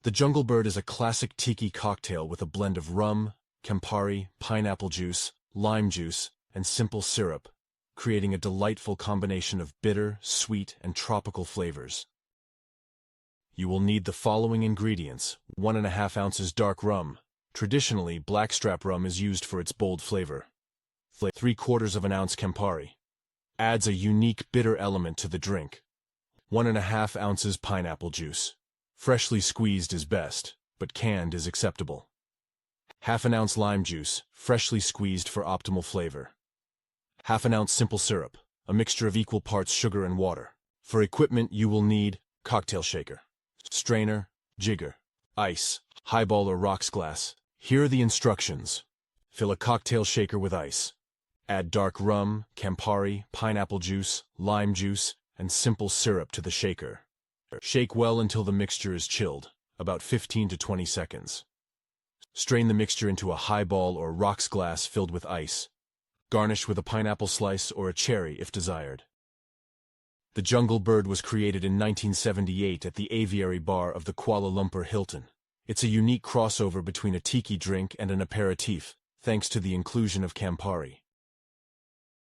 The Jungle Bird is a classic tiki cocktail with a blend of rum, Campari, pineapple juice, lime juice, and simple syrup, creating a delightful combination of bitter, sweet, and tropical flavors. You will need the following ingredients: 1½ ounces dark rum. Traditionally, blackstrap rum is used for its bold flavor. 3/4 ounce Campari. Adds a unique bitter element to the drink. 1½ ounces pineapple juice. Freshly squeezed is best, but canned is acceptable. 1/2 ounce lime juice, freshly squeezed for optimal flavor. 1/2 ounce simple syrup, a mixture of equal parts sugar and water. For equipment, you will need cocktail shaker, strainer, jigger, ice, highball or rocks glass. Here are the instructions. Fill a cocktail shaker with ice. Add dark rum, Campari, pineapple juice, lime juice, and simple syrup to the shaker. Shake well until the mixture is chilled, about 15 to 20 seconds. Strain the mixture into a highball or rocks glass filled with ice. Garnish with a pineapple slice or a cherry if desired. The Jungle Bird was created in 1978 at the Aviary Bar of the Kuala Lumpur Hilton. It's a unique crossover between a tiki drink and an aperitif, thanks to the inclusion of Campari.